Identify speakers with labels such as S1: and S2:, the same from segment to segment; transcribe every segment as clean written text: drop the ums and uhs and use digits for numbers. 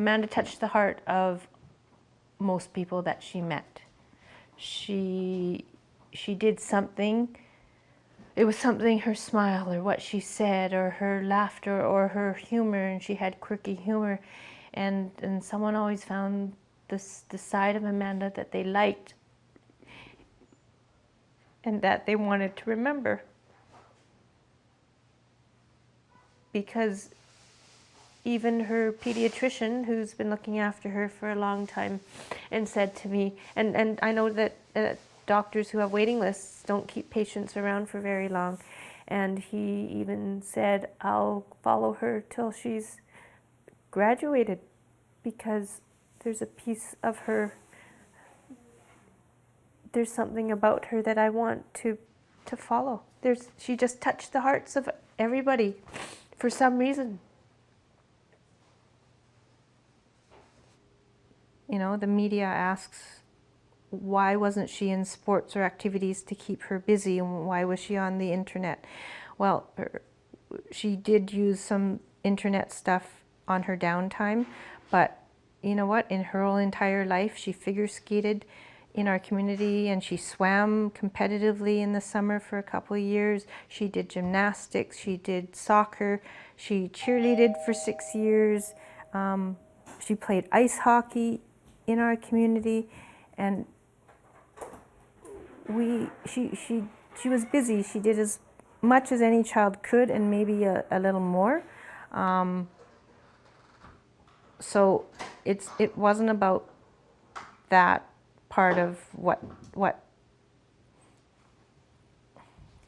S1: Amanda touched the heart of most people that she met. She did something. It was something, her smile or what she said or her laughter or her humor, and she had quirky humor. And someone always found the side of Amanda that they liked and that they wanted to remember. Because even her pediatrician, who's been looking after her for a long time, and said to me, and I know that doctors who have waiting lists don't keep patients around for very long, and he even said, I'll follow her till she's graduated, because there's a piece of her, there's something about her that I want to follow. She just touched the hearts of everybody for some reason. You know, the media asks, why wasn't she in sports or activities to keep her busy, and why was she on the internet? Well, she did use some internet stuff on her downtime, but you know what? In her whole entire life, she figure skated in our community, and she swam competitively in the summer for a couple of years. She did gymnastics, she did soccer, she cheerleaded for 6 years. She played ice hockey in our community, and she was busy. She did as much as any child could, and maybe a little more. So it wasn't about that part of what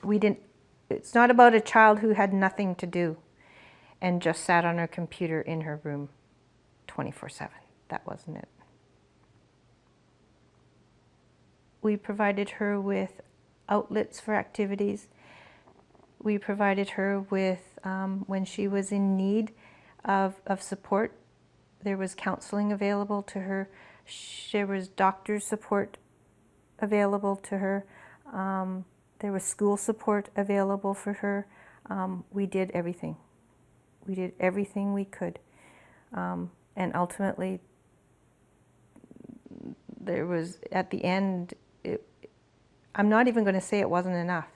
S1: we didn't. It's not about a child who had nothing to do and just sat on her computer in her room 24/7. That wasn't it. We provided her with outlets for activities. We provided her with, when she was in need of support, there was counseling available to her. There was doctor's support available to her. There was school support available for her. We did everything. We did everything we could. And ultimately, there was, at the end, I'm not even going to say it wasn't enough.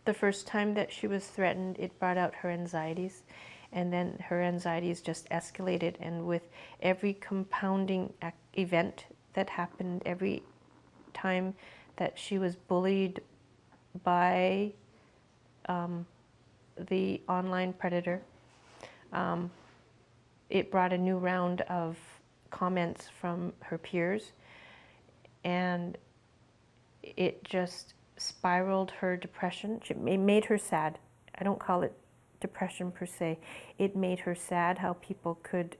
S1: The first time that she was threatened, it brought out her anxieties, and then her anxieties just escalated, and with every compounding event that happened, every time that she was bullied by the online predator, it brought a new round of comments from her peers, and it just spiraled her depression. It made her sad. I don't call it depression per se. It made her sad how people could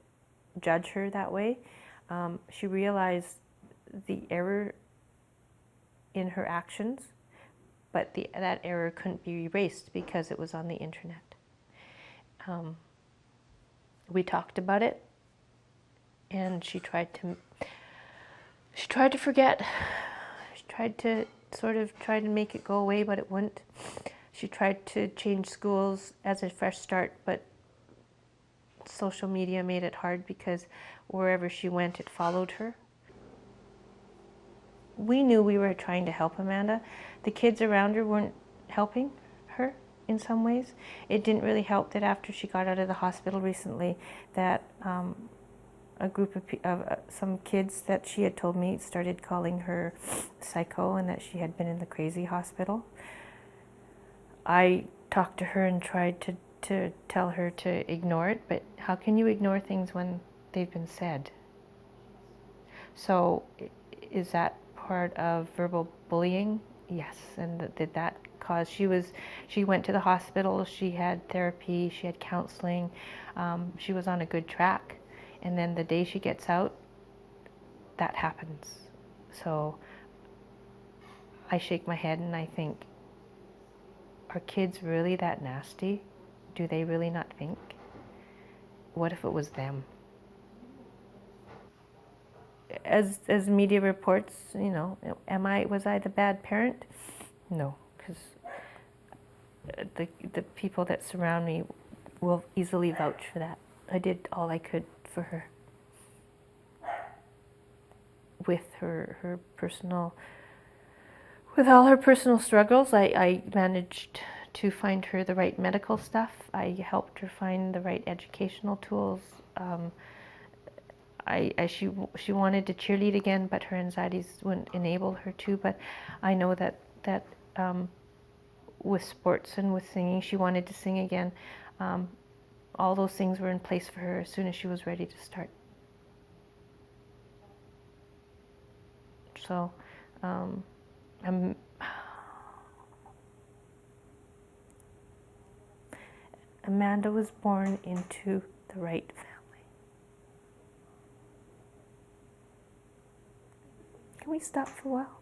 S1: judge her that way. She realized the error in her actions, but that error couldn't be erased because it was on the internet. We talked about it, and she tried to forget. She tried to try to make it go away, but it wouldn't. She tried to change schools as a fresh start, but social media made it hard because wherever she went, it followed her. We knew we were trying to help Amanda. The kids around her weren't helping her in some ways. It didn't really help that after she got out of the hospital recently, that a group of some kids that she had told me started calling her psycho and that she had been in the crazy hospital. I talked to her and tried to tell her to ignore it, but how can you ignore things when they've been said? So is that part of verbal bullying? Yes. And did that cause, she went to the hospital, she had therapy, she had counseling, she was on a good track. And then the day she gets out, that happens. So I shake my head and I think, are kids really that nasty? Do they really not think? What if it was them? As media reports, you know, was I the bad parent? No, because the people that surround me will easily vouch for that. I did all I could for her. with her personal, with all her personal struggles. I managed to find her the right medical stuff. I helped her find the right educational tools. She wanted to cheerlead again, but her anxieties wouldn't enable her to. But I know that with sports and with singing, she wanted to sing again. All those things were in place for her as soon as she was ready to start. So, Amanda was born into the right family. Can we stop for a while?